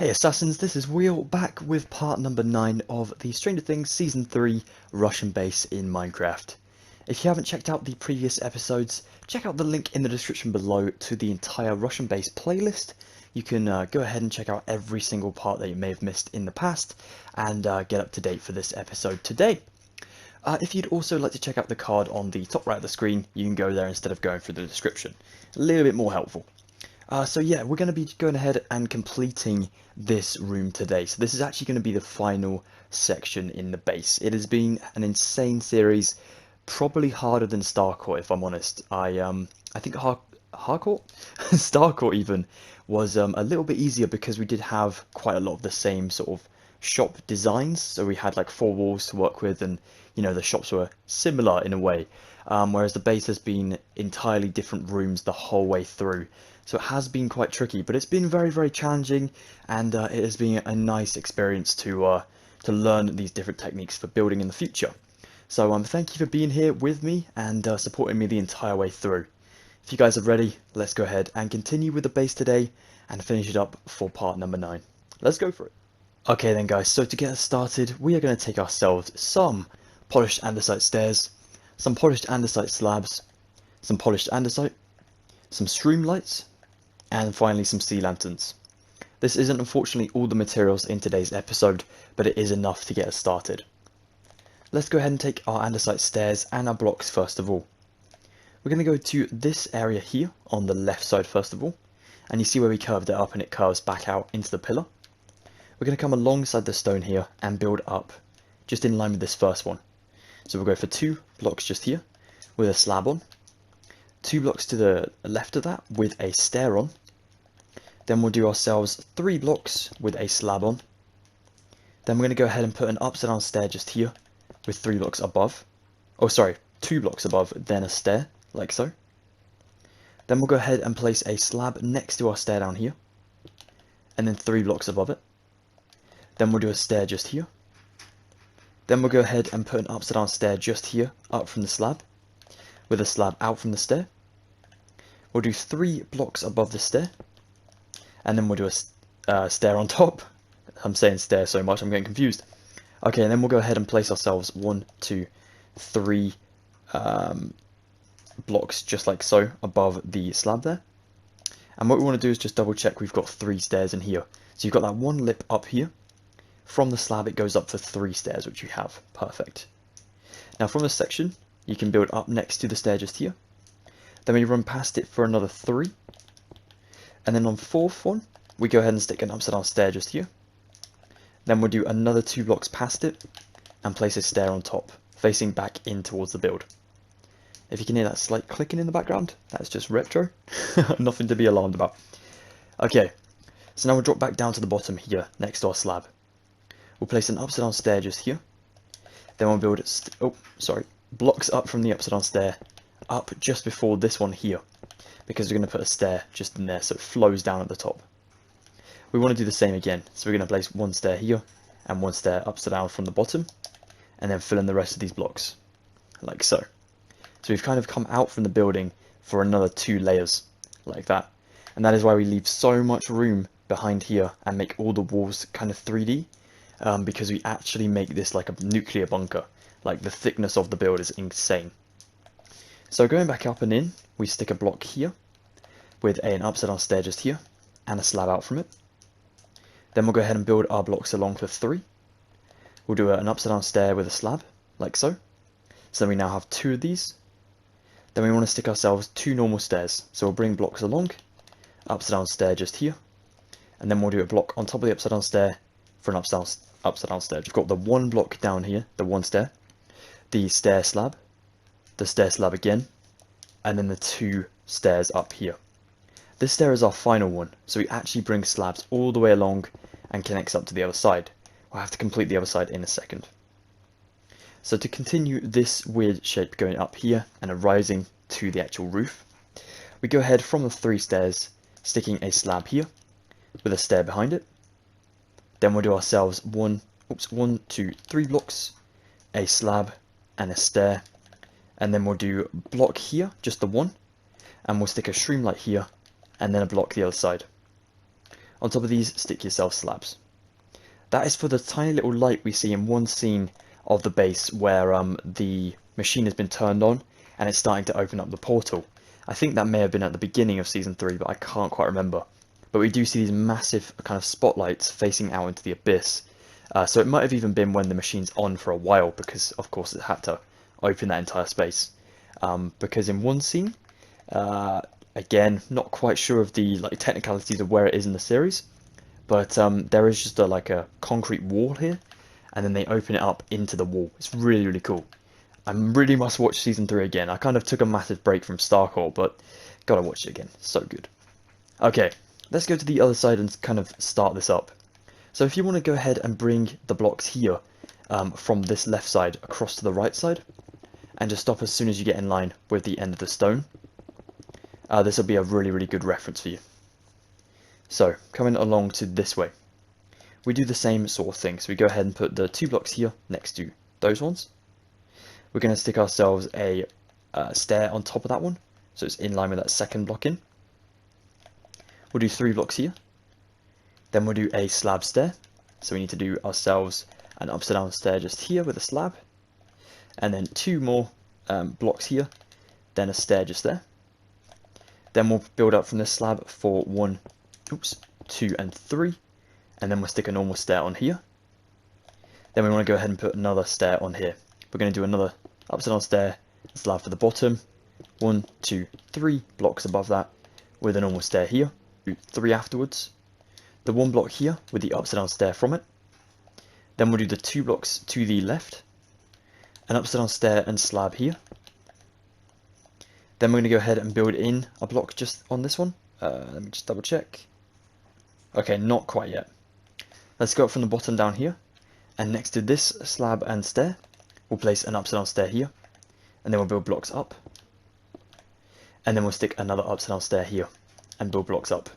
Hey Assassins, this is Wheel, back with part number 9 of the Stranger Things Season 3 Russian base in Minecraft. If you haven't checked out the previous episodes, check out the link in the description below to the entire Russian base playlist. You can go ahead and check out every single part that you may have missed in the past, and get up to date for this episode today. If you'd also like to check out the card on the top right of the screen, you can go there instead of going through the description. A little bit more helpful. So yeah, we're going to be going ahead and completing this room today. So this is actually going to be the final section in the base. It has been an insane series, probably harder than Starcourt if I'm honest. I think Harcourt? Starcourt even was a little bit easier because we did have quite a lot of the same sort of shop designs. So we had like 4 walls to work with, and you know the shops were similar in a way. Whereas the base has been entirely different rooms the whole way through. So it has been quite tricky, but it's been very, very challenging, and it has been a nice experience to learn these different techniques for building in the future. So thank you for being here with me and supporting me the entire way through. If you guys are ready, let's go ahead and continue with the base today and finish it up for part number 9. Let's go for it. Okay then guys, so to get us started, we are going to take ourselves some polished andesite stairs, some polished andesite slabs, some polished andesite, some stream lights, and finally some sea lanterns. This isn't unfortunately all the materials in today's episode, but it is enough to get us started. Let's go ahead and take our andesite stairs and our blocks first of all. We're going to go to this area here on the left side first of all, and you see where we curved it up and it curves back out into the pillar. We're going to come alongside the stone here and build up just in line with this first one. So we'll go for 2 blocks just here with a slab on, 2 blocks to the left of that with a stair on. Then we'll do ourselves 3 blocks with a slab on. Then we're going to go ahead and put an upside down stair just here with 3 blocks above. Oh sorry, 2 blocks above, then a stair, like so. Then we'll go ahead and place a slab next to our stair down here, and then 3 blocks above it. Then we'll do a stair just here. Then we'll go ahead and put an upside down stair just here, up from the slab, with a slab out from the stair. We'll do 3 blocks above the stair, and then we'll do a stair on top. I'm saying stair so much, I'm getting confused. Okay, and then we'll go ahead and place ourselves 1, 2, 3 blocks just like so above the slab there. And what we want to do is just double check we've got 3 stairs in here. So you've got that 1 lip up here. From the slab it goes up for 3 stairs, which you have. Perfect. Now from this section, you can build up next to the stair just here. Then we run past it for another 3. And then on the 4th one, we go ahead and stick an upside down stair just here. Then we'll do another 2 blocks past it and place a stair on top, facing back in towards the build. If you can hear that slight clicking in the background, that's just retro. Nothing to be alarmed about. Okay, so now we'll drop back down to the bottom here, next to our slab. We'll place an upside down stair just here. Then we'll build blocks up from the upside down stair, up just before this one here, because we're going to put a stair just in there so it flows down at the top. We want to do the same again, so we're going to place 1 stair here and 1 stair upside down from the bottom, and then fill in the rest of these blocks, like so. So we've kind of come out from the building for another 2 layers, like that. And that is why we leave so much room behind here and make all the walls kind of 3D, because we actually make this like a nuclear bunker. Like the thickness of the build is insane. So going back up and in, we stick a block here with an upside down stair just here and a slab out from it. Then we'll go ahead and build our blocks along for 3. We'll do an upside down stair with a slab, like so. So then we now have 2 of these. Then we want to stick ourselves 2 normal stairs. So we'll bring blocks along, upside down stair just here, and then we'll do a block on top of the upside down stair for an upside down stair. We've got the 1 block down here, the 1 stair, the stair slab again, and then the 2 stairs up here. This stair is our final one, so we actually bring slabs all the way along and connects up to the other side. We'll have to complete the other side in a second. So to continue this weird shape going up here and rising to the actual roof, we go ahead from the 3 stairs, sticking a slab here with a stair behind it. Then we'll do ourselves 1, 2, 3 blocks, a slab and a stair, and then we'll do block here, just the 1, and we'll stick a streamlight here, and then a block the other side. On top of these, stick yourself slabs. That is for the tiny little light we see in one scene of the base where the machine has been turned on and it's starting to open up the portal. I think that may have been at the beginning of Season 3, but I can't quite remember. But we do see these massive kind of spotlights facing out into the abyss. So it might have even been when the machine's on for a while, because of course it had to open that entire space. Because in one scene, again, not quite sure of the technicalities of where it is in the series, but there is just a concrete wall here, and then they open it up into the wall. It's really, really cool. I really must watch Season 3 again. I kind of took a massive break from Starcourt, but gotta watch it again. So good. Okay, let's go to the other side and kind of start this up. So if you want to go ahead and bring the blocks here from this left side across to the right side, and just stop as soon as you get in line with the end of the stone, this will be a really, really good reference for you. So, coming along to this way, we do the same sort of thing. So we go ahead and put the 2 blocks here next to those ones. We're going to stick ourselves a stair on top of that one, so it's in line with that second block in. We'll do 3 blocks here. Then we'll do a slab stair. So we need to do ourselves an upside down stair just here with a slab. And then 2 more blocks here, then a stair just there. Then we'll build up from this slab for 1, 2 and 3, and then we'll stick a normal stair on here. Then we want to go ahead and put another stair on here. We're going to do another upside down stair, slab for the bottom, 1, 2, 3 blocks above that, with a normal stair here, 3 afterwards. The 1 block here with the upside down stair from it. Then we'll do the 2 blocks to the left, an upside down stair and slab here. Then we're going to go ahead and build in a block just on this one. Let me just double check. Okay, not quite yet. Let's go up from the bottom down here, and next to this slab and stair, we'll place an upside down stair here, and then we'll build blocks up. And then we'll stick another upside down stair here, and build blocks up.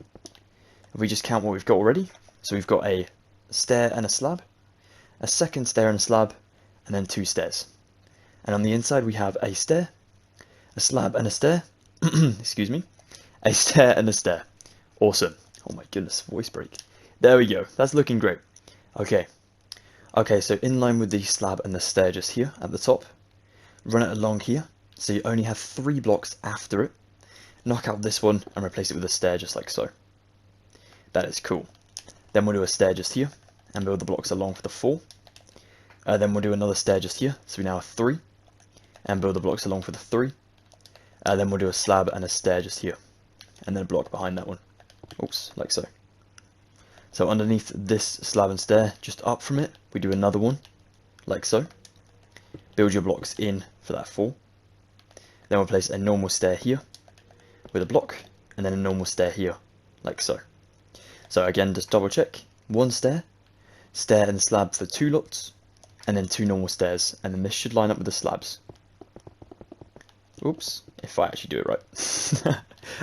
If we just count what we've got already, so we've got a stair and a slab, a second stair and a slab, and then 2 stairs. And on the inside we have a stair, a slab and a stair, excuse me, a stair and a stair. Awesome. Oh my goodness, voice break. There we go, that's looking great. Okay, so in line with the slab and the stair just here at the top, run it along here, so you only have 3 blocks after it. Knock out this one and replace it with a stair just like so. That is cool. Then we'll do a stair just here, and build the blocks along for the 4. Then we'll do another stair just here, so we now have 3, and build the blocks along for the 3. Then we'll do a slab and a stair just here, and then a block behind that one. Oops, like so. So underneath this slab and stair, just up from it, we do another one, like so. Build your blocks in for that 4. Then we'll place a normal stair here, with a block, and then a normal stair here, like so. So again, just double check, 1 stair, stair and slab for 2 lots, and then 2 normal stairs, and then this should line up with the slabs. Oops, if I actually do it right.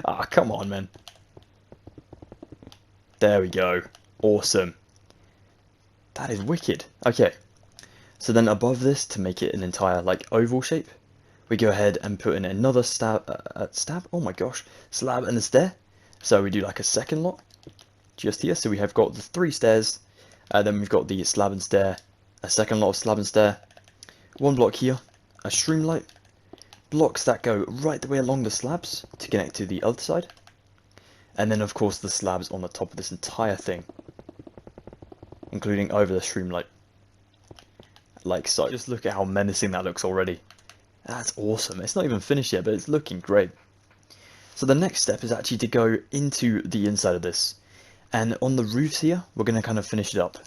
Ah, come on, man. There we go. Awesome. That is wicked. Okay, so then above this, to make it an entire oval shape, we go ahead and put in another slab and a stair. So we do a second lot just here. So we have got the 3 stairs, then we've got the slab and stair, a second lot of slab and stair, 1 block here, a streamlight, blocks that go right the way along the slabs to connect to the other side, and then of course the slabs on the top of this entire thing, including over the streamlight, like so. Just look at how menacing that looks already. That's awesome. It's not even finished yet, but it's looking great. So the next step is actually to go into the inside of this, and on the roofs here we're going to kind of finish it up.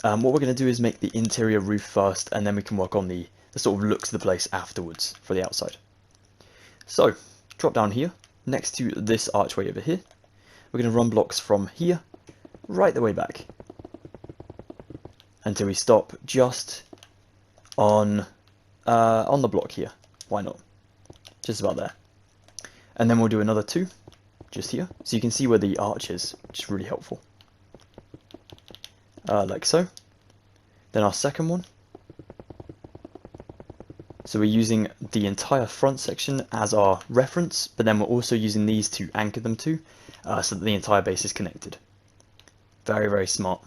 What we're going to do is make the interior roof first, and then we can work on the sort of looks of the place afterwards for the outside. So drop down here next to this archway over here. We're going to run blocks from here right the way back until we stop just on the block here. Why not? Just about there. And then we'll do another 2 just here, so you can see where the arch is, which is really helpful. Like so. Then our second one. So we're using the entire front section as our reference, but then we're also using these to anchor them to, so that the entire base is connected. Very, very smart.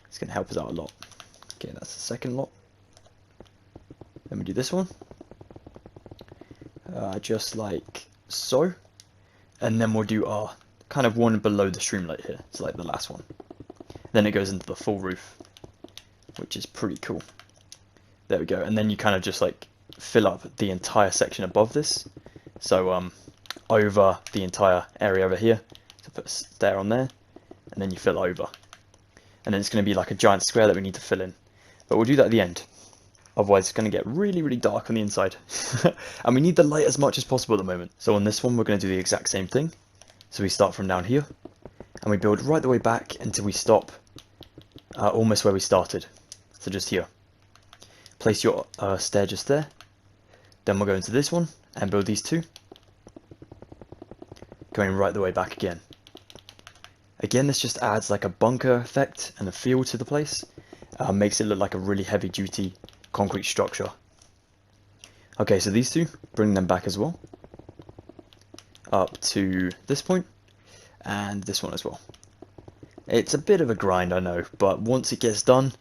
It's going to help us out a lot. Okay, that's the second lot. Then we do this one. Just like so. And then we'll do our kind of one below the streamlight here. It's like the last one. Then it goes into the full roof, which is pretty cool. There we go. And then you kind of just like fill up the entire section above this. So over the entire area over here. So put a stair on there, and then you fill over. And then it's going to be like a giant square that we need to fill in. But we'll do that at the end. Otherwise it's going to get really, really dark on the inside. And we need the light as much as possible at the moment. So on this one we're going to do the exact same thing. So we start from down here. And we build right the way back until we stop almost where we started. So just here. Place your stair just there. Then we'll go into this one and build these two. Going right the way back again. Again, this just adds like a bunker effect and a feel to the place. Makes it look like a really heavy duty concrete structure. Okay, so these two, bring them back as well. Up to this point. And this one as well. It's a bit of a grind, I know, but once it gets done,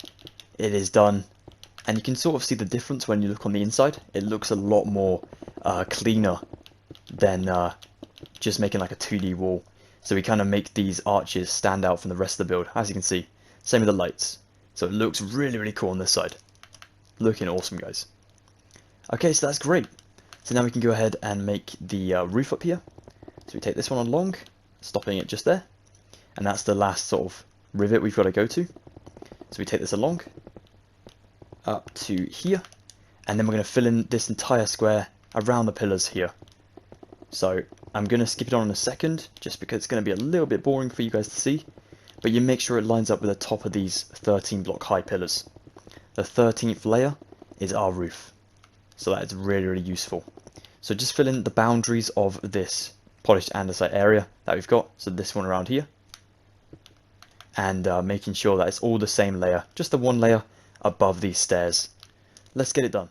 it is done. And you can sort of see the difference when you look on the inside. It looks a lot more cleaner than just making like a 2D wall. So we kind of make these arches stand out from the rest of the build, as you can see. Same with the lights. So it looks really, really cool on this side. Looking awesome, guys. Okay, so that's great. So now we can go ahead and make the roof up here. So we take this one along, stopping it just there. And that's the last sort of rivet we've got to go to. So we take this along, up to here. And then we're going to fill in this entire square around the pillars here. So I'm going to skip it on in a second, just because it's going to be a little bit boring for you guys to see. But you make sure it lines up with the top of these 13 block high pillars. The 13th layer is our roof. So that is really, really useful. So just fill in the boundaries of this polished andesite area that we've got. So this one around here. And making sure that it's all the same layer, just the one layer above these stairs. Let's get it done.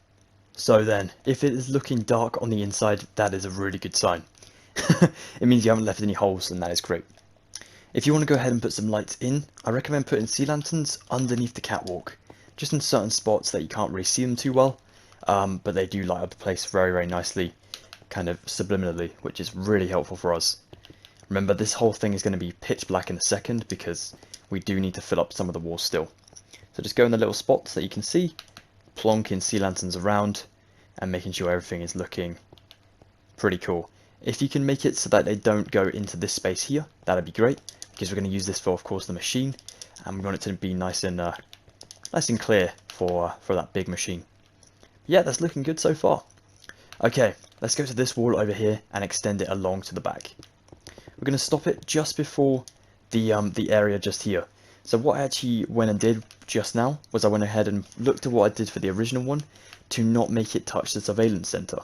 So then, if it is looking dark on the inside, that is a really good sign. It means you haven't left any holes, and that is great. If you want to go ahead and put some lights in, I recommend putting sea lanterns underneath the catwalk, just in certain spots that you can't really see them too well, but they do light up the place very, very nicely, kind of subliminally, which is really helpful for us. Remember, this whole thing is going to be pitch black in a second, because we do need to fill up some of the walls still. So just go in the little spots that you can see, plonking sea lanterns around, and making sure everything is looking pretty cool. If you can make it so that they don't go into this space here, that'd be great, because we're going to use this for, of course, the machine, and we want it to be nice and clear for that big machine. Yeah, that's looking good so far. Okay, let's go to this wall over here and extend it along to the back. We're going to stop it just before the area just here. So what I actually went and did just now was I went ahead and looked at what I did for the original one to not make it touch the surveillance center.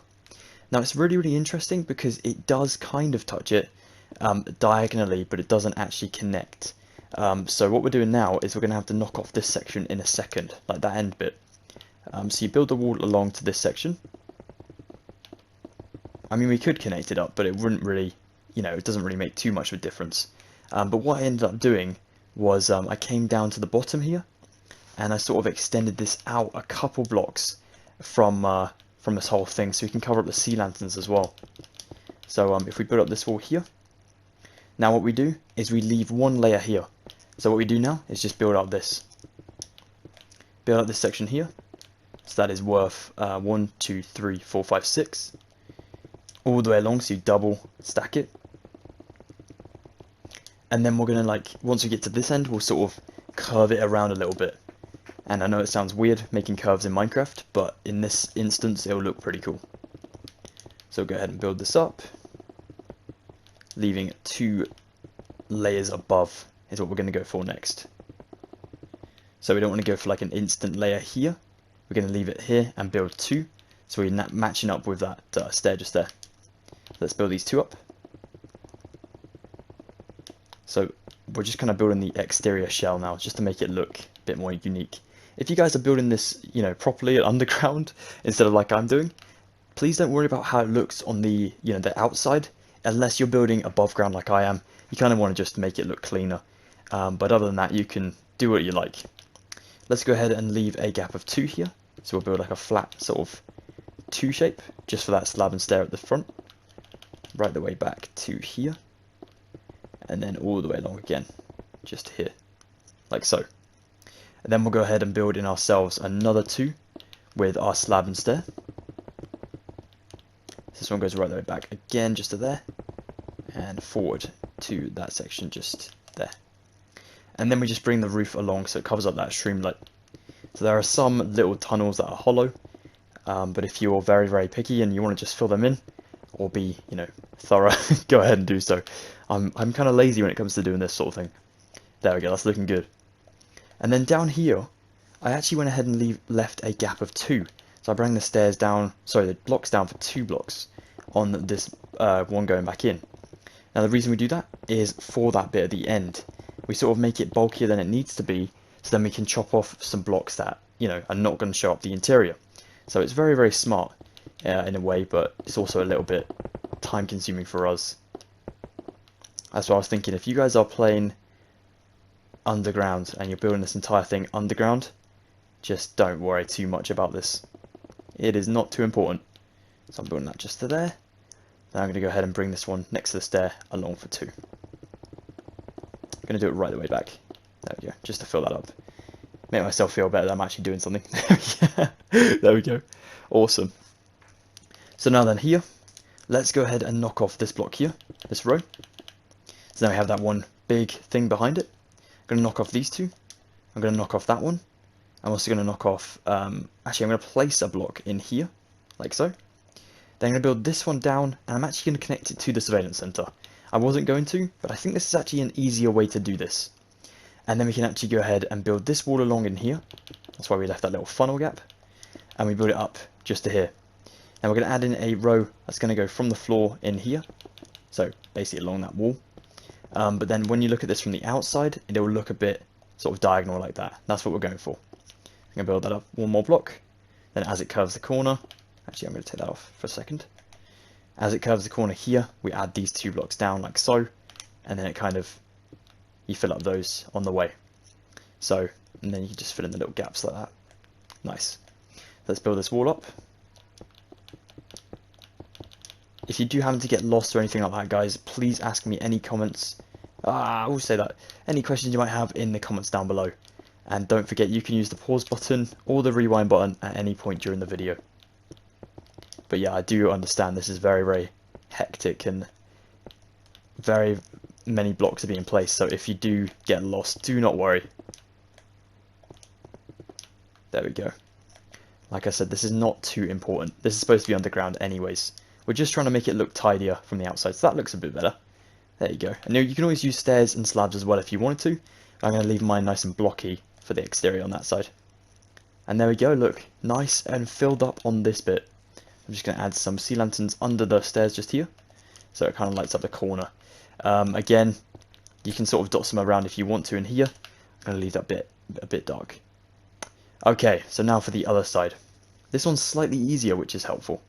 Now it's really, really interesting because it does kind of touch it diagonally, but it doesn't actually connect. So what we're doing now is we're going to have to knock off this section in a second, like that end bit. So you build the wall along to this section. I mean, we could connect it up, but it wouldn't really, it doesn't really make too much of a difference. But what I ended up doing was I came down to the bottom here, and I sort of extended this out a couple blocks from this whole thing, so we can cover up the sea lanterns as well. So if we put up this wall here, now what we do is we leave one layer here. So what we do now is just build up this section here. So that is worth 1, 2, 3, 4, 5, 6 all the way along, so you double stack it. And then we're going to, once we get to this end, we'll sort of curve it around a little bit. And I know it sounds weird making curves in Minecraft, but in this instance it will look pretty cool. So go ahead and build this up. Leaving 2 layers above is what we're going to go for next. So we don't want to go for like an instant layer here. We're going to leave it here and build 2. So we're matching up with that stair just there. Let's build these 2 up. So we're just kind of building the exterior shell now, just to make it look a bit more unique. If you guys are building this, properly underground instead of like I'm doing, please don't worry about how it looks on the, the outside, unless you're building above ground like I am. You kind of want to just make it look cleaner. But other than that, you can do what you like. Let's go ahead and leave a gap of 2 here. So we'll build like a flat sort of 2 shape, just for that slab and stair at the front. Right the way back to here. And then all the way along again, just here, like so. And then we'll go ahead and build in ourselves another 2 with our slab and stair. This one goes right the way back again, just to there, and forward to that section just there. And then we just bring the roof along so it covers up that streamlet. So there are some little tunnels that are hollow, but if you're very, very picky and you want to just fill them in, or be, you know, thorough, go ahead and do so. I'm kind of lazy when it comes to doing this sort of thing. There we go, that's looking good. And then down here, I actually went ahead and left a gap of 2. So I bring the stairs down, sorry, the blocks down for 2 blocks on this one going back in. Now the reason we do that is for that bit at the end. We sort of make it bulkier than it needs to be, so then we can chop off some blocks that, you know, are not going to show up the interior. So it's very, very smart in a way, but it's also a little bit time consuming for us. That's what I was thinking. If you guys are playing underground and you're building this entire thing underground, just don't worry too much about this. It is not too important. So I'm building that just to there. Now I'm going to go ahead and bring this one next to the stair along for 2. I'm going to do it right the way back. There we go, just to fill that up. Make myself feel better that I'm actually doing something. There we go. Awesome. So now then here, let's go ahead and knock off this block here, this row. So now we have that one big thing behind it. I'm going to knock off these 2. I'm going to knock off that one. I'm also going to knock off, actually I'm going to place a block in here, like so. Then I'm going to build this one down, and I'm actually going to connect it to the surveillance center. I wasn't going to, but I think this is actually an easier way to do this. And then we can actually go ahead and build this wall along in here. That's why we left that little funnel gap. And we build it up just to here. Now we're going to add in a row that's going to go from the floor in here. So basically along that wall. But then when you look at this from the outside, it will look a bit sort of diagonal like that. That's what we're going for. I'm going to build that up one more block. Then as it curves the corner, actually I'm going to take that off for a second. As it curves the corner here, we add these 2 blocks down like so. And then it kind of, you fill up those on the way. So, and then you can just fill in the little gaps like that. Nice. Let's build this wall up. If you do happen to get lost or anything like that, guys, please ask me any comments. I will say that. Any questions you might have in the comments down below. And don't forget, you can use the pause button or the rewind button at any point during the video. But yeah, I do understand this is very, very hectic and very many blocks are being placed. So if you do get lost, do not worry. There we go. Like I said, this is not too important. This is supposed to be underground anyways. We're just trying to make it look tidier from the outside, so that looks a bit better. There you go. And you can always use stairs and slabs as well if you wanted to. I'm going to leave mine nice and blocky for the exterior on that side. And there we go, look. Nice and filled up on this bit. I'm just going to add some sea lanterns under the stairs just here. So it kind of lights up the corner. Again, you can sort of dot some around if you want to in here. I'm going to leave that bit a bit dark. Okay, so now for the other side. This one's slightly easier, which is helpful.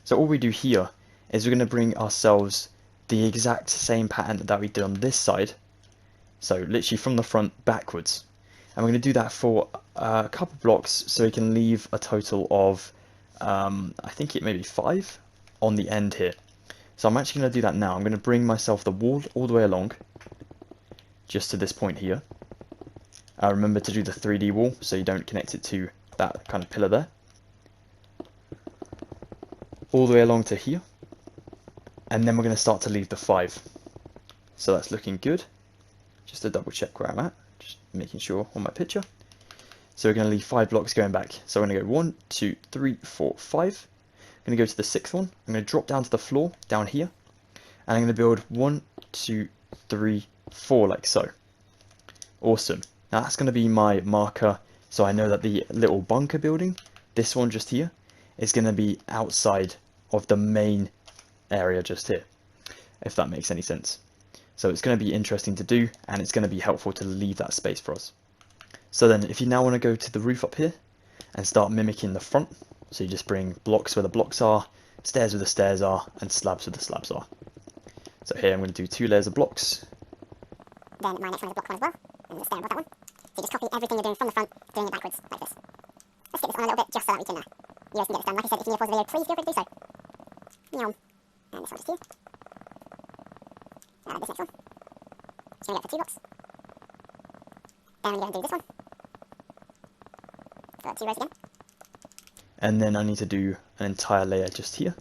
So all we do here is we're going to bring ourselves the exact same pattern that we did on this side. So literally from the front backwards. And we're going to do that for a couple blocks so we can leave a total of, I think it may be 5 on the end here. So I'm actually going to do that now. I'm going to bring myself the wall all the way along, just to this point here. Remember to do the 3D wall so you don't connect it to that kind of pillar there. All the way along to here. And then we're going to start to leave the 5. So that's looking good. Just to double check where I'm at. Just making sure on my picture. So we're going to leave 5 blocks going back. So we're going to go 1, 2, 3, 4, 5. I'm going to go to the 6th one. I'm going to drop down to the floor down here. And I'm going to build 1, 2, 3, 4 like so. Awesome. Now that's going to be my marker. So I know that the little bunker building, this one just here, is going to be outside of the main area just here. If that makes any sense. So it's going to be interesting to do, and it's going to be helpful to leave that space for us. So then if you now want to go to the roof up here and start mimicking the front, so you just bring blocks where the blocks are, stairs where the stairs are, and slabs where the slabs are. So here I'm going to do 2 layers of blocks, then my next one is a block one as well, and the stair above that one. So you just copy everything you're doing from the front, doing it backwards, like this. Let's get this on a little bit, just so that we can, you guys can get this done. Like I said, if you need to pause the video, please feel free to do so. Meow. And this one just here. This next one. So we're going to go for 2 blocks. Then we're going to do this one. So 2 rows again. And then I need to do an entire layer just here.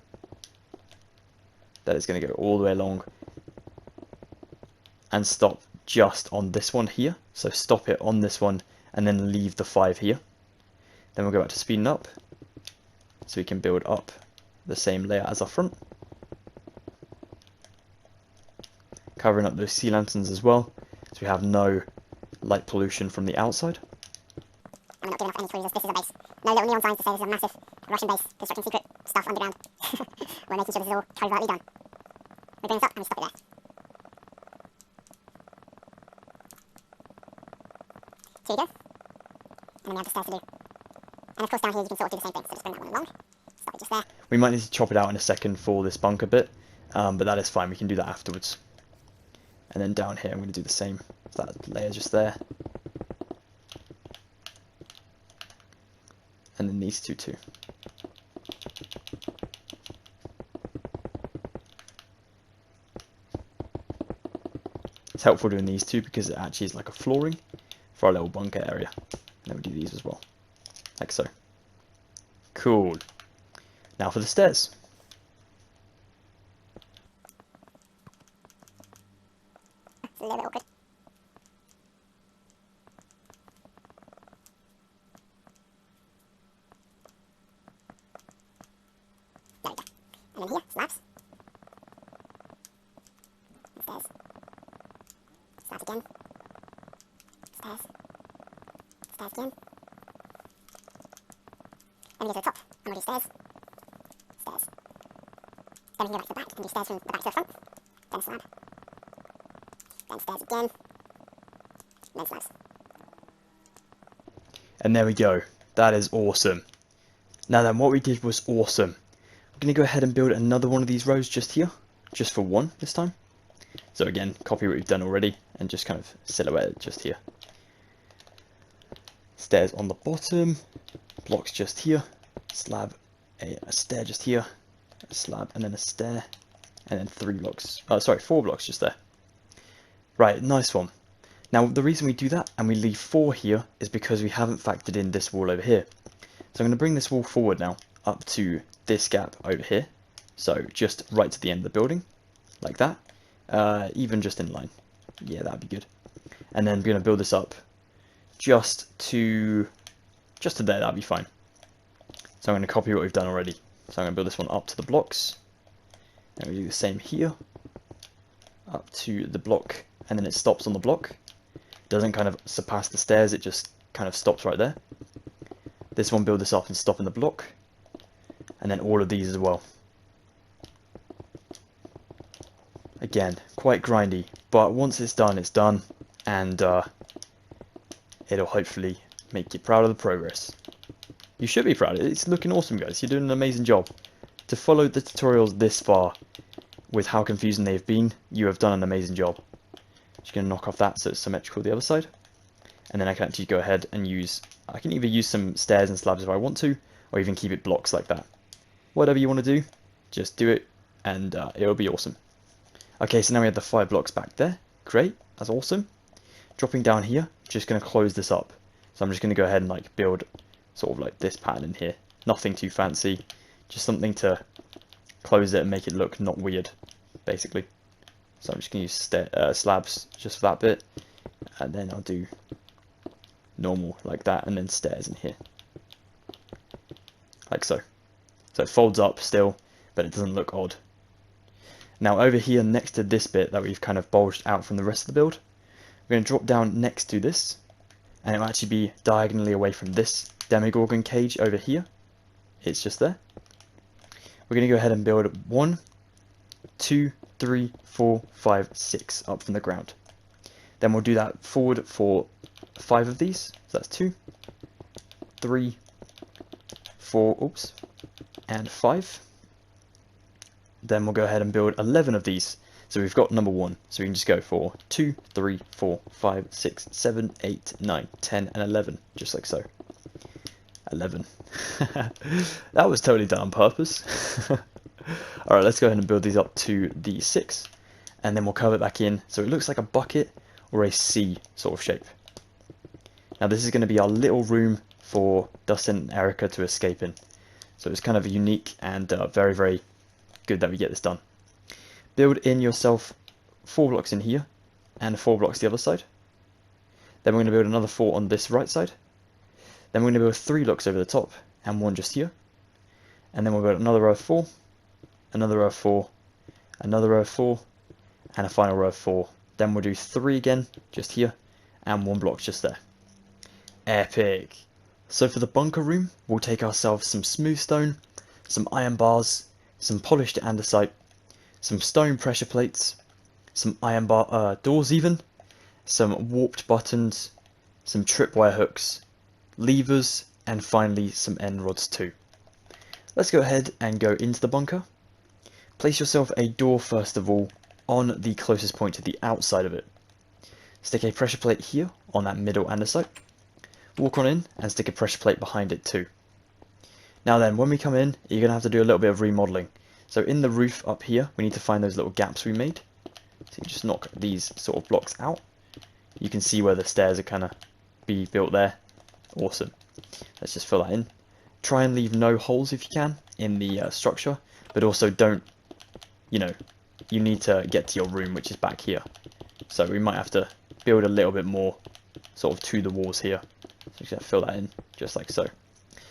That is going to go all the way along and stop just on this one here. So stop it on this one and then leave the 5 here. Then we'll go back to speeding up so we can build up the same layer as our front. Covering up those sea lanterns as well, so we have no light pollution from the outside. And we're not giving off any clues as this is a base. No little neon signs to say this is a massive Russian base constructing secret stuff underground. We're making sure this is all covertly done. We bring this up and we stop it there. So here we go. And then we have the stairs to do. And of course down here you can sort of do the same thing, so just bring that one along. Stop it just there. We might need to chop it out in a second for this bunker bit, but that is fine, we can do that afterwards. And then down here I'm going to do the same, that layer just there. And then these two too. It's helpful doing these two because it actually is like a flooring for our little bunker area. And then we do these as well, like so. Cool. Now for the stairs. It's a little bit awkward. There we go. And then here, slabs. And stairs. Slabs again. Stairs. Stairs again. Then we go to the top, and we'll do stairs. Stairs. Then we can go back to the back and do stairs from the back to the front. Then a slab. Then stairs again. And then slabs. And there we go. That is awesome. Now then, what we did was awesome. We're going to go ahead and build another one of these rows just here. Just for one this time. So again, copy what we've done already and just kind of silhouette it just here. Stairs on the bottom. Blocks just here. Slab. A stair just here. A slab and then a stair. And then 4 blocks just there. Right, nice one. Now the reason we do that and we leave 4 here is because we haven't factored in this wall over here. So I'm going to bring this wall forward now up to this gap over here. So just right to the end of the building, like that. Even just in line. Yeah, that'd be good. And then I'm going to build this up just to there, that'd be fine. So I'm going to copy what we've done already. So I'm going to build this one up to the blocks. And we do the same here. Up to the block, and then it stops on the block. It doesn't kind of surpass the stairs, it just kind of stops right there. This one, build this up and stop in the block. And then all of these as well. Again, quite grindy, but once it's done, and it'll hopefully make you proud of the progress. You should be proud. It's looking awesome, guys. You're doing an amazing job. To follow the tutorials this far, with how confusing they've been, you have done an amazing job. Just going to knock off that so it's symmetrical the other side. And then I can actually go ahead and I can either use some stairs and slabs if I want to, or even keep it blocks like that. Whatever you want to do, just do it, and it'll be awesome. Okay, so now we have the 5 blocks back there. Great, that's awesome. Dropping down here, just going to close this up. So I'm just going to go ahead and like build sort of like this pattern in here. Nothing too fancy, just something to close it and make it look not weird, basically. So I'm just going to use slabs just for that bit, and then I'll do normal like that, and then stairs in here. Like so. So it folds up still, but it doesn't look odd. Now over here next to this bit that we've kind of bulged out from the rest of the build, we're going to drop down next to this, and it'll actually be diagonally away from this Demogorgon cage over here. It's just there. We're going to go ahead and build 1, 2, 3, 4, 5, 6 up from the ground. Then we'll do that forward for 5 of these. So that's 2, 3, 4, and 5. Then we'll go ahead and build 11 of these. So we've got number 1, so we can just go for 2, 3, 4, 5, 6, 7, 8, 9, 10, and 11, just like so. 11. That was totally done on purpose. Alright, let's go ahead and build these up to the 6, and then we'll curve it back in so it looks like a bucket or a C sort of shape. Now this is going to be our little room for Dustin and Erica to escape in. So it's kind of unique and very, very good that we get this done. Build in yourself 4 blocks in here and 4 blocks the other side. Then we're going to build another 4 on this right side. Then we're going to build 3 blocks over the top and 1 just here. And then we'll build another row of 4, another row of 4, another row of 4, and a final row of 4. Then we'll do 3 again just here and 1 block just there. Epic! So for the bunker room, we'll take ourselves some smooth stone, some iron bars, some polished andesite, some stone pressure plates, some iron bar doors even, some warped buttons, some tripwire hooks, levers, and finally some end rods too. Let's go ahead and go into the bunker. Place yourself a door first of all on the closest point to the outside of it. Stick a pressure plate here on that middle andesite. Walk on in and stick a pressure plate behind it too. Now then, when we come in, you're going to have to do a little bit of remodeling. So in the roof up here, we need to find those little gaps we made. So you just knock these sort of blocks out. You can see where the stairs are kind of be built there. Awesome. Let's just fill that in. Try and leave no holes if you can in the structure, but also don't, you know, you need to get to your room, which is back here. So we might have to build a little bit more sort of to the walls here. So just gotta fill that in, just like so.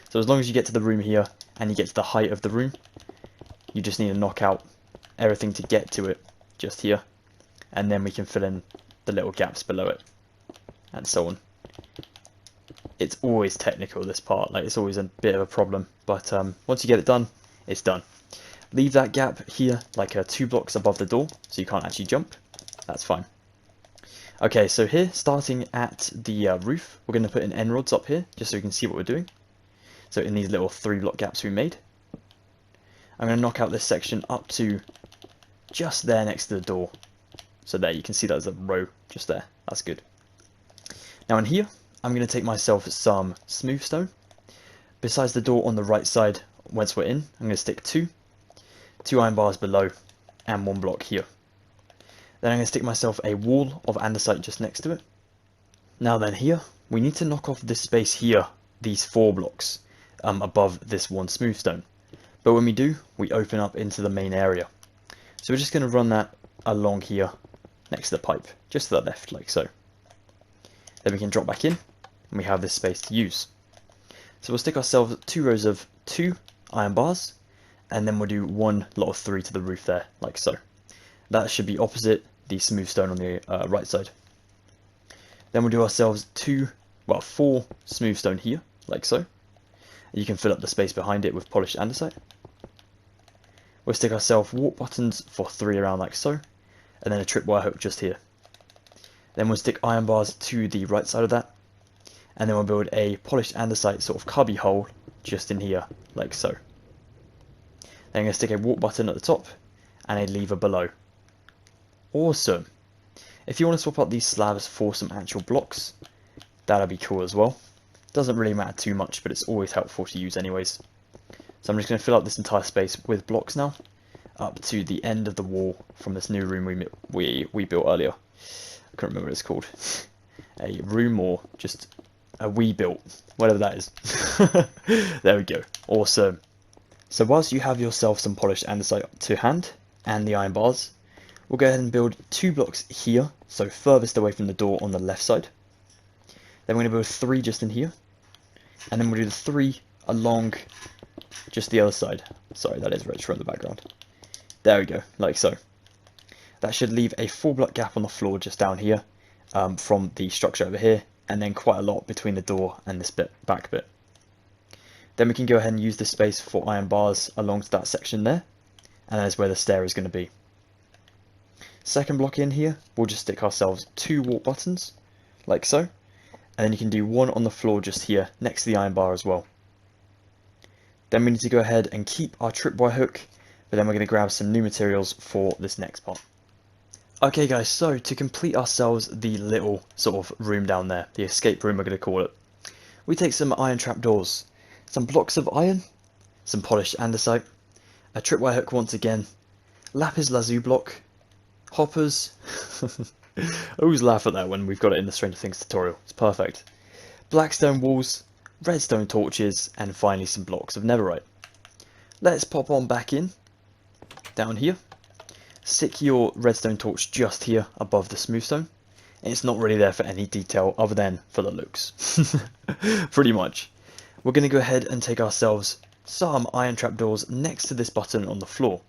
So as long as you get to the room here and you get to the height of the room, you just need to knock out everything to get to it just here, and then we can fill in the little gaps below it, and so on. It's always technical, this part, like it's always a bit of a problem, but once you get it done, it's done. Leave that gap here, like 2 blocks above the door, so you can't actually jump. That's fine. Okay, so here, starting at the roof, we're going to put in end rods up here, just so you can see what we're doing. So in these little 3 block gaps we made. I'm going to knock out this section up to just there next to the door. So there, you can see there's a row just there. That's good. Now in here, I'm going to take myself some smooth stone. Besides the door on the right side, once we're in, I'm going to stick 2 iron bars below and 1 block here. Then I'm going to stick myself a wall of andesite just next to it. Now then here, we need to knock off this space here, these 4 blocks above this 1 smooth stone. But when we do, we open up into the main area. So we're just going to run that along here next to the pipe, just to the left, like so. Then we can drop back in, and we have this space to use. So we'll stick ourselves 2 rows of 2 iron bars, and then we'll do 1 lot of 3 to the roof there, like so. That should be opposite the smooth stone on the right side. Then we'll do ourselves 4 smooth stone here, like so. You can fill up the space behind it with polished andesite. We'll stick ourselves warp buttons for 3 around like so, and then a tripwire hook just here. Then we'll stick iron bars to the right side of that, and then we'll build a polished andesite sort of cubby hole just in here, like so. Then I'm going to stick a warp button at the top, and a lever below. Awesome! If you want to swap out these slabs for some actual blocks, that'd be cool as well. Doesn't really matter too much, but it's always helpful to use anyways. So I'm just going to fill up this entire space with blocks now, up to the end of the wall from this new room we built earlier. I can't remember what it's called. A room, or just a we built, whatever that is. There we go. Awesome. So whilst you have yourself some polished andesite to hand, and the iron bars, we'll go ahead and build 2 blocks here, so furthest away from the door on the left side. Then we're going to build 3 just in here, and then we'll do the 3 along just the other side. Sorry, that is rich from the background. There we go, like so. That should leave a 4 block gap on the floor just down here from the structure over here, and then quite a lot between the door and this back bit. Then we can go ahead and use this space for iron bars along to that section there, and that is where the stair is going to be. Second block in here, we'll just stick ourselves 2 warp buttons, like so, and then you can do 1 on the floor just here next to the iron bar as well. Then we need to go ahead and keep our tripwire hook, but then we're going to grab some new materials for this next part. Okay guys, so to complete ourselves the little sort of room down there, the escape room we're going to call it, we take some iron trapdoors, some blocks of iron, some polished andesite, a tripwire hook once again, lapis lazuli block, hoppers, I always laugh at that when we've got it in the Stranger Things tutorial, it's perfect, black stone walls, redstone torches, and finally some blocks of netherite. Let's pop on back in, down here. Stick your redstone torch just here above the smooth stone. And it's not really there for any detail other than for the looks. Pretty much. We're going to go ahead and take ourselves some iron trapdoors next to this button on the floor.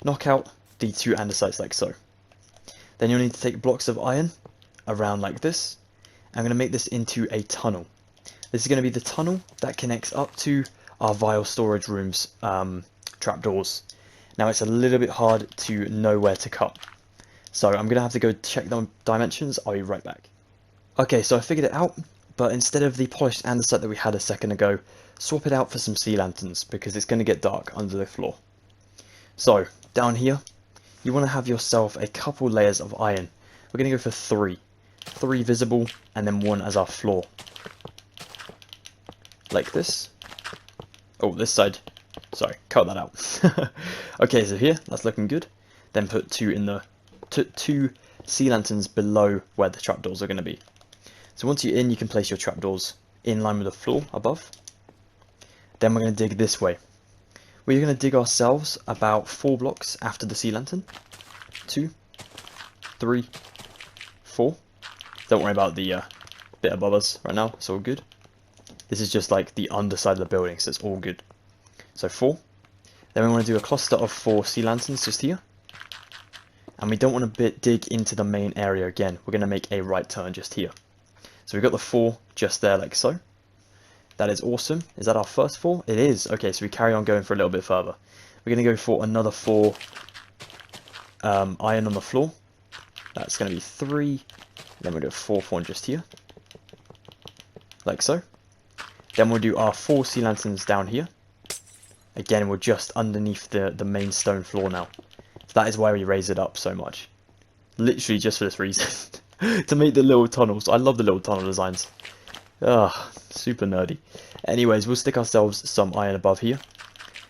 Knock out the 2 andesites like so. Then you'll need to take blocks of iron around like this. I'm going to make this into a tunnel. This is going to be the tunnel that connects up to our vial storage room's trapdoors. Now it's a little bit hard to know where to cut, so I'm going to have to go check the dimensions. I'll be right back. Okay, so I figured it out, but instead of the polished andesite that we had a second ago, swap it out for some sea lanterns, because it's going to get dark under the floor. So, down here, you want to have yourself a couple layers of iron. We're going to go for 3. 3 visible, and then 1 as our floor. Like this. Oh, this side. Sorry, cut that out. Okay, so here, that's looking good. Then put 2 in the 2 sea lanterns below where the trapdoors are going to be. So once you're in, you can place your trapdoors in line with the floor above. Then we're going to dig this way. We're going to dig ourselves about 4 blocks after the sea lantern. 2, 3, 4. Don't worry about the bit above us right now, it's all good. This is just like the underside of the building, so it's all good. So 4. Then we want to do a cluster of 4 sea lanterns just here. And we don't want to dig into the main area again. We're going to make a right turn just here. So we've got the 4 just there like so. That is awesome. Is that our first 4? It is. Okay, so we carry on going for a little bit further. We're going to go for another 4 iron on the floor. That's going to be 3. Then we'll do a 4th one just here. Like so. Then we'll do our 4 sea lanterns down here. Again, we're just underneath the main stone floor now. So that is why we raise it up so much. Literally just for this reason. To make the little tunnels. I love the little tunnel designs. Ah, super nerdy. Anyways, we'll stick ourselves some iron above here.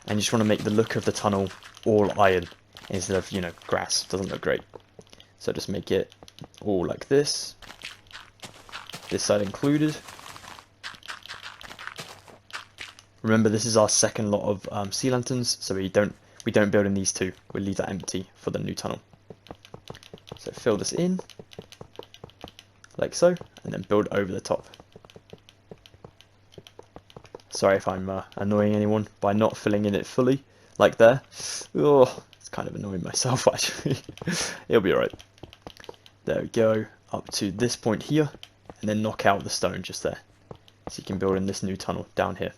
And you just want to make the look of the tunnel all iron instead of, you know, grass. Doesn't look great. So just make it all like this. This side included. Remember, this is our second lot of sea lanterns, so we don't build in these 2. We leave that empty for the new tunnel. So fill this in, like so, and then build over the top. Sorry if I'm annoying anyone by not filling in it fully, like there. Oh, it's kind of annoying myself actually. It'll be alright. There we go, up to this point here, and then knock out the stone just there. So you can build in this new tunnel down here.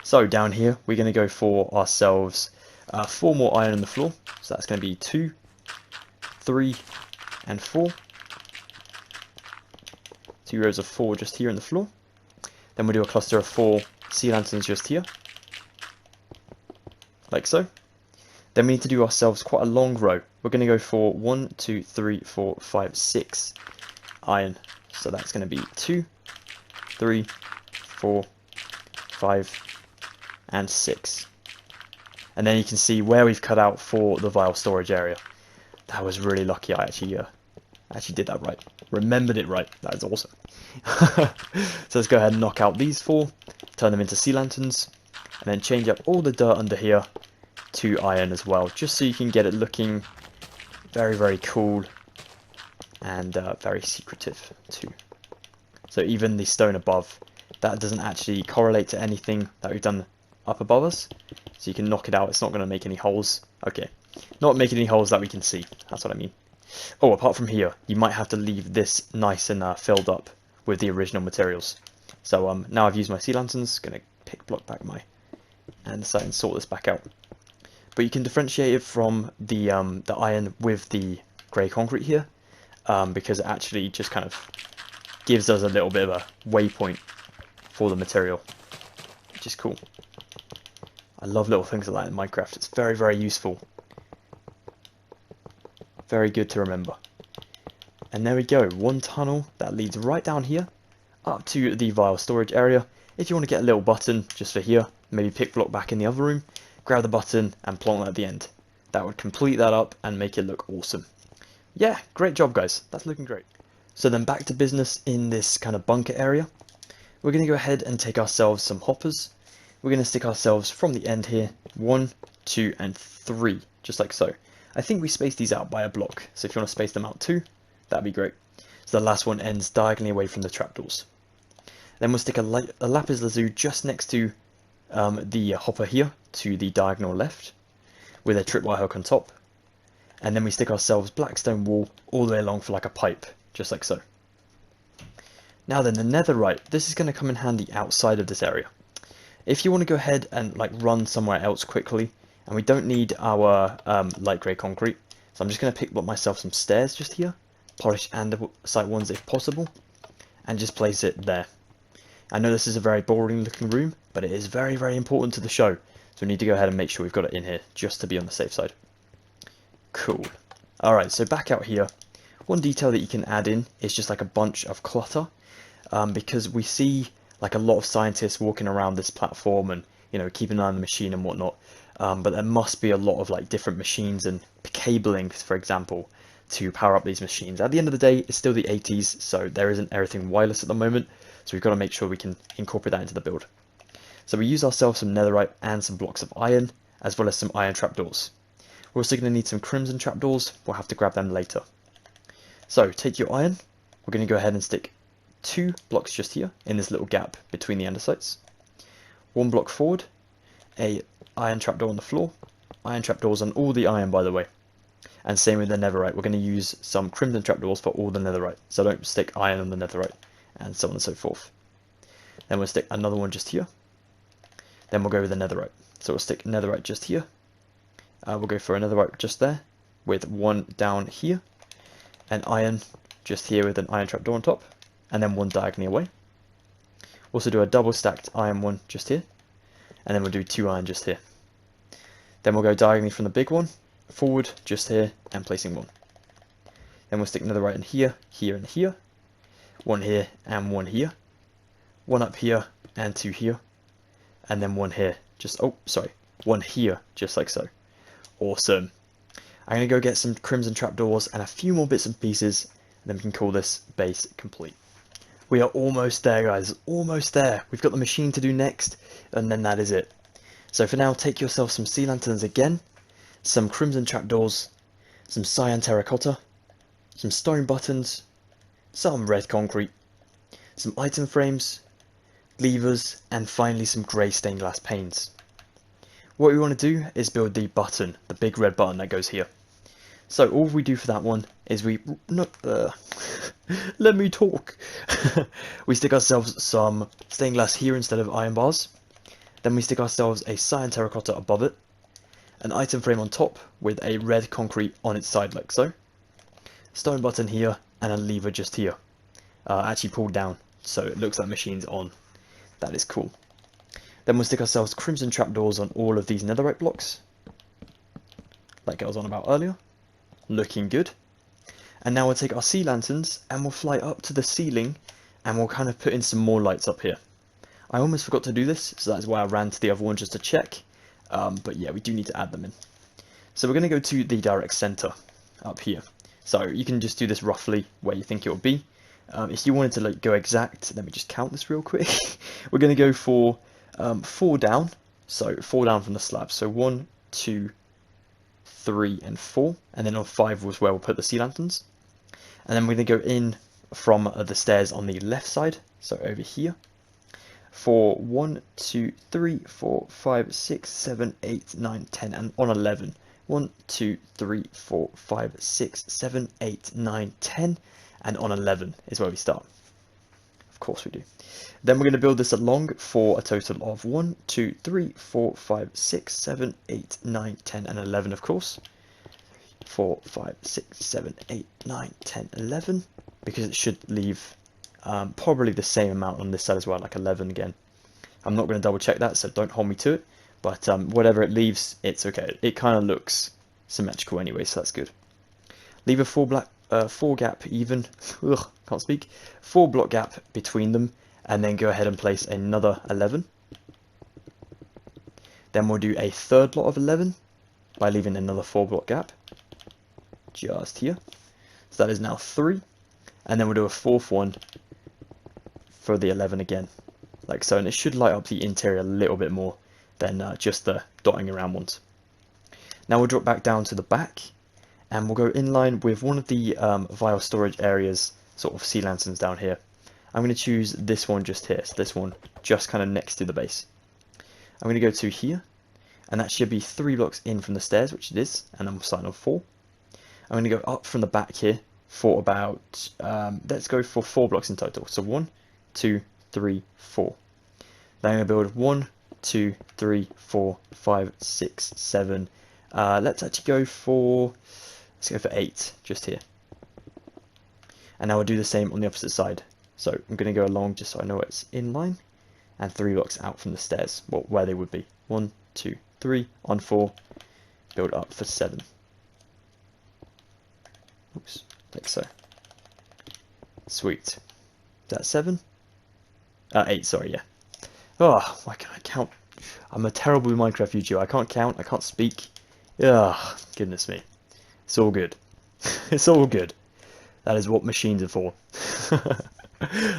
So down here, we're going to go for ourselves 4 more iron on the floor. So that's going to be 2, 3, and 4. 2 rows of 4 just here in the floor. Then we'll do a cluster of 4 sea lanterns just here. Like so. Then we need to do ourselves quite a long row. We're going to go for 1, 2, 3, 4, 5, 6 iron. So that's going to be 2, 3, 4, 5, and 6. And then you can see where we've cut out for the vial storage area. That was really lucky. I actually did that right. Remembered it right. That is awesome. So let's go ahead and knock out these 4, turn them into sea lanterns, and then change up all the dirt under here to iron as well, just so you can get it looking very, very cool and very secretive too. So even the stone above, that doesn't actually correlate to anything that we've done up above us, so you can knock it out. It's not going to make any holes. Okay, not making any holes that we can see, that's what I mean. Oh, apart from here, you might have to leave this nice and filled up with the original materials. So now I've used my sea lanterns, going to block back my andesite and sort this back out. But you can differentiate it from the iron with the grey concrete here, because it actually just kind of gives us a little bit of a waypoint for the material, which is cool. I love little things like that in Minecraft. It's very, very useful. Very good to remember. And there we go, one tunnel that leads right down here, up to the vial storage area. If you want to get a little button just for here, maybe pick block back in the other room, grab the button and plonk that at the end. That would complete that up and make it look awesome. Yeah, great job guys, that's looking great. So then back to business in this kind of bunker area. We're going to go ahead and take ourselves some hoppers. We're going to stick ourselves from the end here, 1, 2 and 3, just like so. I think we spaced these out by a block, so if you want to space them out too, that'd be great. So the last one ends diagonally away from the trapdoors. Then we'll stick a lapis lazuli just next to the hopper here, to the diagonal left, with a tripwire hook on top. And then we stick ourselves blackstone wool all the way along for like a pipe, just like so. Now then, the netherite, this is going to come in handy outside of this area. If you want to go ahead and like run somewhere else quickly, and we don't need our light grey concrete, so I'm just going to pick up myself some stairs just here, polish andesite ones if possible, and just place it there. I know this is a very boring looking room, but it is very, very important to the show, so we need to go ahead and make sure we've got it in here, just to be on the safe side. Cool. Alright, so back out here, one detail that you can add in is just like a bunch of clutter, because we see like a lot of scientists walking around this platform and, you know, keeping an eye on the machine and whatnot, but there must be a lot of like different machines and cabling, for example, to power up these machines. At the end of the day, it's still the 80s, so there isn't everything wireless at the moment, so we've got to make sure we can incorporate that into the build. So we use ourselves some netherite and some blocks of iron, as well as some iron trapdoors. We're also going to need some crimson trapdoors, we'll have to grab them later. So take your iron, we're going to go ahead and stick 2 blocks just here, in this little gap between the andesites. 1 block forward, a iron trapdoor on the floor, iron trapdoors on all the iron by the way. And same with the netherite, we're going to use some crimson trapdoors for all the netherite, so don't stick iron on the netherite, and so on and so forth. Then we'll stick another one just here, then we'll go with the netherite. So we'll stick netherite just here, we'll go for a netherite just there, with 1 down here, and iron just here with an iron trapdoor on top, and then 1 diagonally away. Also do a double stacked iron one just here, and then we'll do 2 iron just here. Then we'll go diagonally from the big one, forward just here, and placing 1. Then we'll stick netherite in here, here and here, 1 here and 1 here, 1 up here and 2 here, and then 1 here, 1 here, just like so. Awesome. I'm going to go get some crimson trapdoors and a few more bits and pieces, and then we can call this base complete. We are almost there guys, almost there. We've got the machine to do next, and then that is it. So for now, take yourself some sea lanterns again, some crimson trapdoors, some cyan terracotta, some stone buttons, some red concrete, some item frames, levers, and finally some grey stained glass panes. What we want to do is build the button, the big red button that goes here. So all we do for that one is let me talk. We stick ourselves some stained glass here instead of iron bars. Then we stick ourselves a cyan terracotta above it, an item frame on top with a red concrete on its side like so, stone button here, and a lever just here. Actually pulled down, so it looks like machine's on. That is cool. Then we'll stick ourselves crimson trapdoors on all of these netherite blocks, like I was on about earlier. Looking good. And now we'll take our sea lanterns and we'll fly up to the ceiling and we'll kind of put in some more lights up here. I almost forgot to do this, so that's why I ran to the other one just to check. But yeah, we do need to add them in. So we're going to go to the direct center up here. So you can just do this roughly where you think it will be. If you wanted to like go exact, let me just count this real quick. We're going to go for 4 down. So 4 down from the slab. So 1, 2, 3 and 4, and then on 5 was where we'll put the sea lanterns. And then we're going to go in from the stairs on the left side, so over here, for 1, 2, 3, 4, 5, 6, 7, 8, 9, 10, and on 11. 1, 2, 3, 4, 5, 6, 7, 8, 9, 10, and on 11 is where we start. Of course we do. Then we're going to build this along for a total of 1, 2, 3, 4, 5, 6, 7, 8, 9, 10, and 11 of course. 4, 5, 6, 7, 8, 9, 10, 11, because it should leave probably the same amount on this side as well, like 11 again. I'm not going to double check that, so don't hold me to it, but whatever it leaves, it's okay. It kind of looks symmetrical anyway, so that's good. Leave a four gap even, ugh, can't speak, 4 block gap between them, and then go ahead and place another 11. Then we'll do a third lot of 11 by leaving another 4 block gap just here. So that is now 3, and then we'll do a fourth one for the 11 again, like so, and it should light up the interior a little bit more than just the dotting around ones. Now we'll drop back down to the back, and we'll go in line with one of the vial storage areas, sort of sea lanterns down here. I'm going to choose this one just here, so this one just kind of next to the base. I'm going to go to here, and that should be 3 blocks in from the stairs, which it is, and I'm starting on 4. I'm going to go up from the back here for about, let's go for 4 blocks in total. So 1, 2, 3, 4. Then I'm going to build 1, 2, 3, 4, 5, 6, 7. Let's actually go for, let's go for 8 just here. And now we'll do the same on the opposite side. So I'm going to go along just so I know it's in line, and 3 blocks out from the stairs, well, where they would be. 1, 2, 3 on 4, build up for 7. Oops, like so. Sweet. Is that 7? 8, sorry, yeah. Oh, why can't I count? I'm a terrible Minecraft YouTuber. I can't count, I can't speak. Ah, goodness me. It's all good. It's all good. That is what machines are for.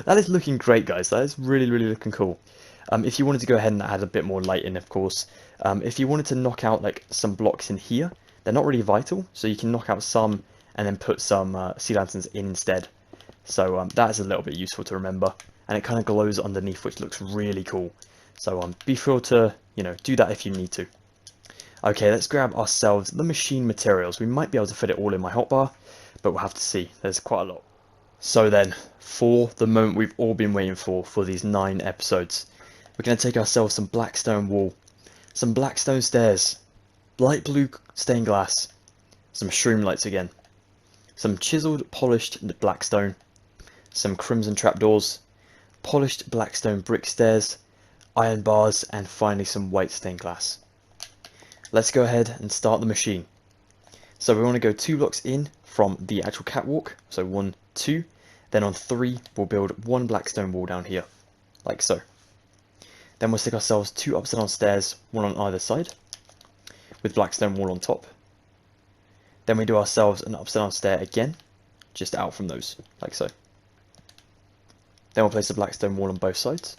That is looking great, guys. That is really, really looking cool. If you wanted to go ahead and add a bit more light in, of course. If you wanted to knock out like some blocks in here, they're not really vital, so you can knock out some and then put some sea lanterns in instead. So that is a little bit useful to remember, and it kind of glows underneath, which looks really cool. So be sure to, you know, do that if you need to. Okay, let's grab ourselves the machine materials. We might be able to fit it all in my hotbar, but we'll have to see. There's quite a lot. So then, for the moment we've all been waiting for these 9 episodes, we're going to take ourselves some blackstone wool, some blackstone stairs, light blue stained glass, some shroom lights again, some chiseled polished blackstone, some crimson trapdoors, polished blackstone brick stairs, iron bars, and finally some white stained glass. Let's go ahead and start the machine. So we want to go 2 blocks in from the actual catwalk, so 1, 2, then on 3 we'll build 1 blackstone wall down here, like so. Then we'll stick ourselves 2 upside down stairs, 1 on either side, with blackstone wall on top. Then we do ourselves an upside down stair again, just out from those, like so. Then we'll place a blackstone wall on both sides,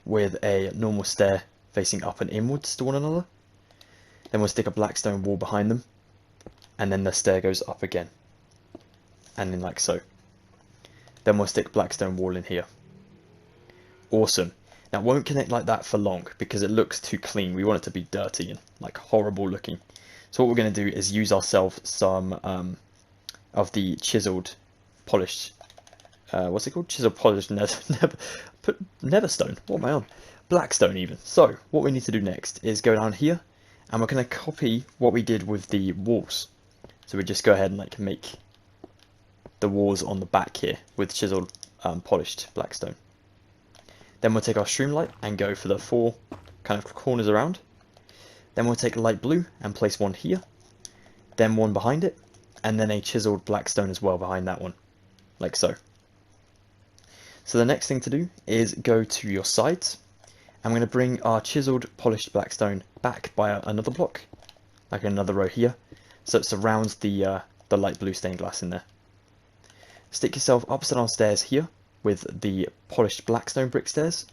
with a normal stair facing up and inwards to one another. Then we'll stick a blackstone wall behind them, and then the stair goes up again, and then like so. Then we'll stick blackstone wall in here. Awesome. Now it won't connect like that for long because it looks too clean. We want it to be dirty and like horrible looking. So what we're going to do is use ourselves some of the chiseled, polished, what's it called? Chiseled polished neverstone. What am I on? Blackstone even. So what we need to do next is go down here, and we're going to copy what we did with the walls. So we just go ahead and like make the walls on the back here with chiseled polished blackstone. Then we'll take our streamlight and go for the 4 kind of corners around. Then we'll take light blue and place 1 here, then 1 behind it, and then a chiseled blackstone as well behind that one, like so. So the next thing to do is go to your sides. I'm going to bring our chiseled polished blackstone back by another block, like another row here, so it surrounds the light blue stained glass in there. Stick yourself upside down stairs here with the polished blackstone brick stairs,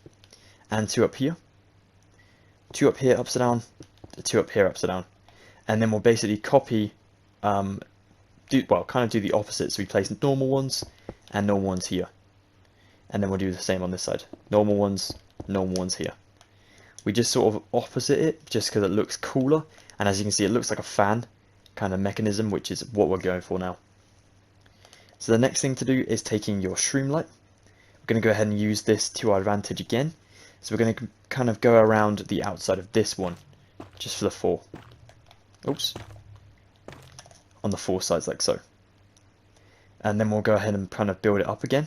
and 2 up here, 2 up here upside down, 2 up here upside down, and then we'll basically copy, kind of do the opposite. So we place normal ones and normal ones here, and then we'll do the same on this side, normal ones here. We just sort of opposite it just because it looks cooler, and as you can see it looks like a fan kind of mechanism, which is what we're going for now. So the next thing to do is taking your shroom light. We're going to go ahead and use this to our advantage again. So we're going to kind of go around the outside of this one, just for the 4. Oops. On the 4 sides, like so. And then we'll go ahead and kind of build it up again,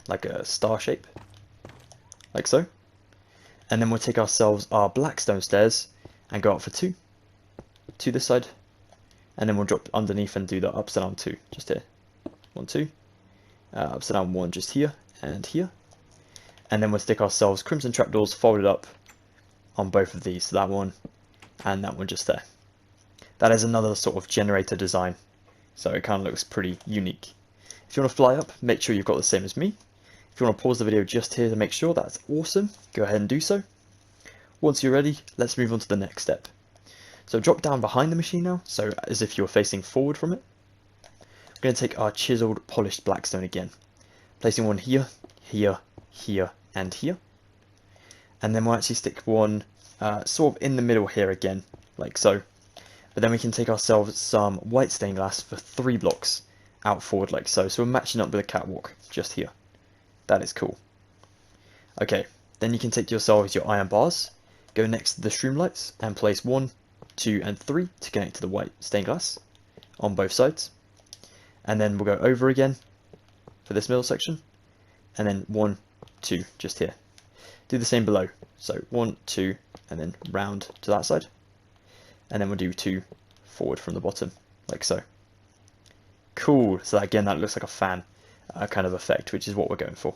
like a star shape, like so. And then we'll take ourselves our blackstone stairs and go up for 2. 2 this side, and then we'll drop underneath and do the upside down 2 just here. 1, 2, upside down 1 just here and here, and then we'll stick ourselves crimson trapdoors folded up on both of these, so that one and that one just there. That is another sort of generator design, so it kind of looks pretty unique. If you want to fly up, make sure you've got the same as me. If you want to pause the video just here to make sure, that's awesome, go ahead and do so. Once you're ready, let's move on to the next step. So drop down behind the machine now, so as if you're facing forward from it. We're going to take our chiseled polished blackstone again, placing one here, here, here and here, and then we'll actually stick one sort of in the middle here again, like so. But then we can take ourselves some white stained glass for 3 blocks out forward like so. So we're matching up with a catwalk just here. That is cool. Okay, then you can take yourselves your iron bars, go next to the shroom lights and place 1, 2 and 3 to connect to the white stained glass on both sides. And then we'll go over again for this middle section, and then 1, 2 just here. Do the same below. So 1, 2 and then round to that side. And then we'll do 2 forward from the bottom, like so. Cool, so again that looks like a fan kind of effect, which is what we're going for.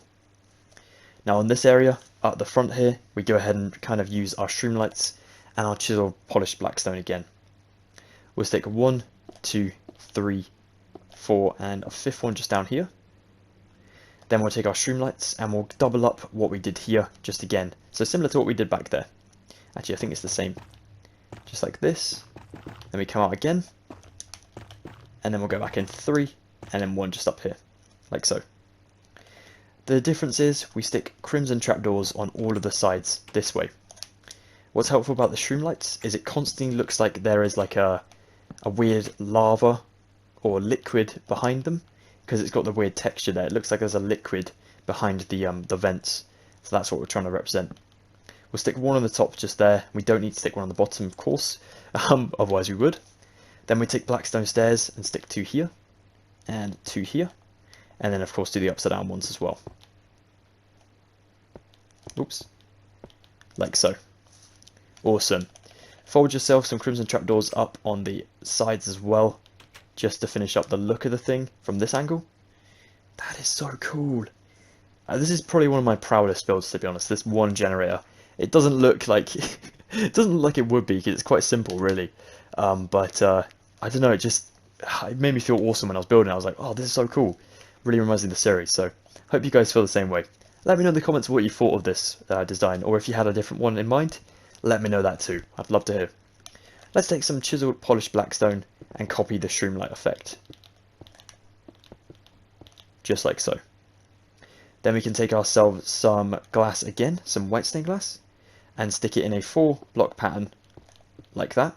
Now on this area, at the front here, we go ahead and kind of use our shroom lights and our chiseled polished blackstone again. We'll stick 1, 2, 3, 4 and a 5th one just down here. Then we'll take our shroom lights and we'll double up what we did here just again. So similar to what we did back there. Actually I think it's the same. Just like this, then we come out again, and then we'll go back in 3, and then 1 just up here, like so. The difference is we stick crimson trapdoors on all of the sides this way. What's helpful about the shroom lights is it constantly looks like there is like a weird lava or liquid behind them, because it's got the weird texture there. It looks like there's a liquid behind the vents, so that's what we're trying to represent. We'll stick 1 on the top just there. We don't need to stick 1 on the bottom, of course, otherwise we would. Then we take blackstone stairs and stick 2 here and 2 here, and then of course do the upside down ones as well. Oops, like so. Awesome. Fold yourself some crimson trapdoors up on the sides as well, just to finish up the look of the thing from this angle. That is so cool. This is probably one of my proudest builds, to be honest. This one generator. It doesn't look like it doesn't look like it would be, because it's quite simple, really. But I don't know. It made me feel awesome when I was building. I was like, oh, this is so cool. Really reminds me of the series. So hope you guys feel the same way. Let me know in the comments what you thought of this design, or if you had a different one in mind. Let me know that too. I'd love to hear. Let's take some chiseled polished blackstone and copy the shroom light effect, just like so. Then we can take ourselves some glass again, some white stained glass, and stick it in a 4-block pattern like that.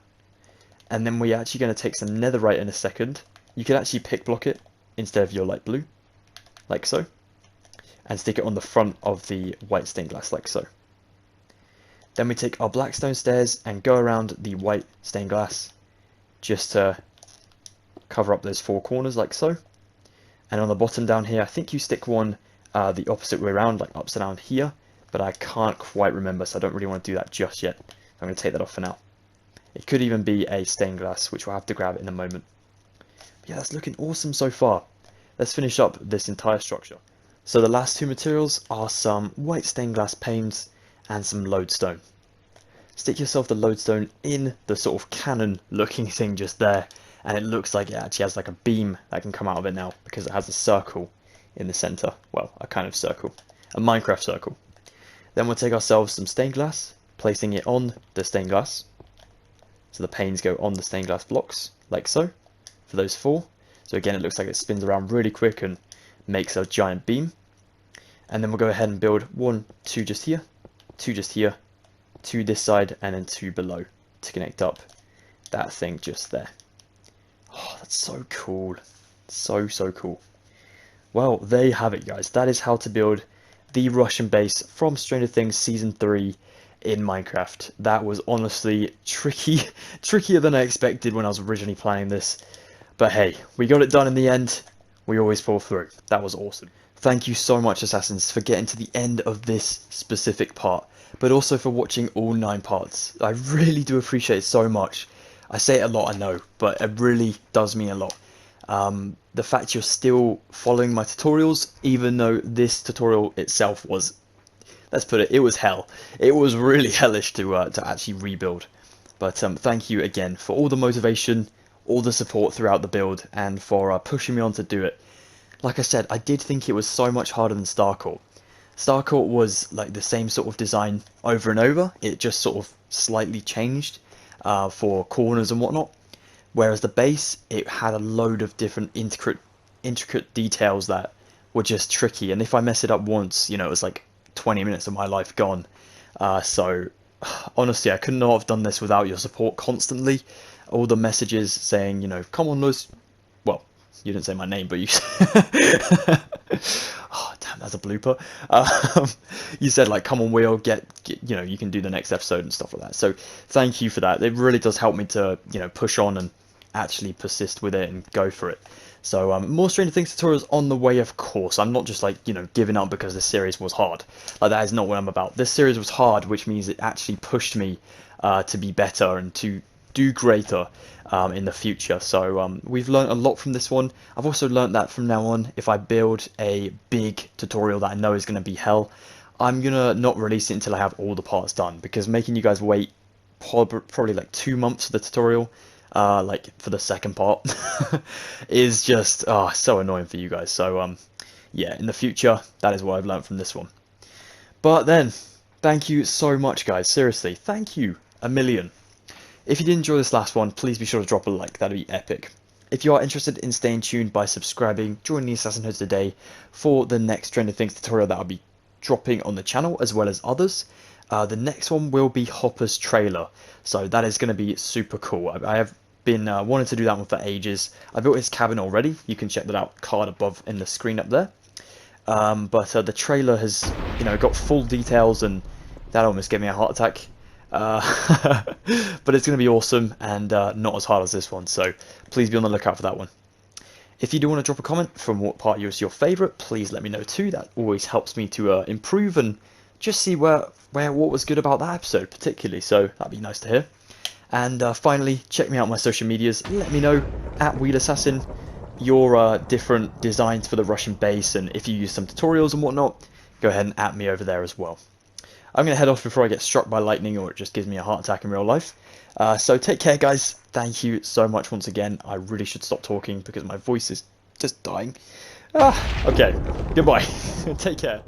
And then we're actually going to take some netherite in a second. You could actually pick block it instead of your light blue, like so, and stick it on the front of the white stained glass like so. Then we take our blackstone stairs and go around the white stained glass just to cover up those 4 corners like so. And on the bottom down here, I think you stick one the opposite way around, like upside down here, but I can't quite remember, so I don't really want to do that just yet. I'm going to take that off for now. It could even be a stained glass, which we'll have to grab in a moment. But yeah, that's looking awesome so far. Let's finish up this entire structure. So the last 2 materials are some white stained glass panes and some lodestone. Stick yourself the lodestone in the sort of cannon looking thing just there, and it looks like it actually has like a beam that can come out of it now, because it has a circle in the center. Well, a kind of circle, a Minecraft circle. Then we'll take ourselves some stained glass, placing it on the stained glass, so the panes go on the stained glass blocks like so for those 4. So again, it looks like it spins around really quick and makes a giant beam. And then we'll go ahead and build 1, 2 just here, 2 just here, 2 this side, and then 2 below to connect up that thing just there. Oh, that's so cool. So cool. Well, there you have it, guys. That is how to build the Russian base from Stranger Things Season 3 in Minecraft. That was honestly trickier than I expected when I was originally planning this. But hey, we got it done in the end. We always fall through. That was awesome. Thank you so much, Assassins, for getting to the end of this specific part, but also for watching all 9 parts. I really do appreciate it so much. I say it a lot, I know, but it really does mean a lot. The fact you're still following my tutorials, even though this tutorial itself was, let's put it was hell. It was really hellish to actually rebuild. But thank you again for all the motivation, all the support throughout the build, and for pushing me on to do it. Like I said, I did think it was so much harder than Starcourt. Starcourt was like the same sort of design over and over. It just sort of slightly changed for corners and whatnot. Whereas the base, it had a load of different intricate details that were just tricky. And if I mess it up once, you know, it was like 20 minutes of my life gone. So honestly, I could not have done this without your support constantly. All the messages saying, you know, come on, Lewis. Well, you didn't say my name, but you. Oh, damn, that's a blooper. You said like, come on, Will, get, you know, you can do the next episode and stuff like that. So thank you for that. It really does help me to, you know, push on and actually persist with it and go for it. So more Stranger Things tutorials on the way, of course. I'm not just like, you know, giving up because this series was hard. Like, that is not what I'm about. This series was hard, which means it actually pushed me to be better and to do greater in the future. So we've learned a lot from this one. I've also learned that from now on, if I build a big tutorial that I know is going to be hell, I'm going to not release it until I have all the parts done, because making you guys wait probably like 2 months for the tutorial, like for the second part, is just so annoying for you guys. So yeah, in the future, that is what I've learned from this one. But then, thank you so much, guys. Seriously, thank you a million. If you did enjoy this last one, please be sure to drop a like, that'd be epic. If you are interested in staying tuned by subscribing, join the Assassin Hood today for the next Stranger Things tutorial that I'll be dropping on the channel, as well as others. The next one will be Hopper's trailer, so that is going to be super cool. I have been wanting to do that one for ages. I built his cabin already. You can check that out, card above in the screen up there. But the trailer has, you know, got full details, and that almost gave me a heart attack. But it's going to be awesome, and not as hard as this one, so please be on the lookout for that one. If you do want to drop a comment from what part is your favourite, please let me know too. That always helps me to improve and just see what was good about that episode particularly, so that'd be nice to hear. And finally, check me out on my social medias. Let me know at Wheel Assassin your different designs for the Russian base, and if you use some tutorials and whatnot, go ahead and at me over there as well. I'm going to head off before I get struck by lightning or it just gives me a heart attack in real life. So take care, guys. Thank you so much once again. I really should stop talking because my voice is just dying. Okay, goodbye. Take care.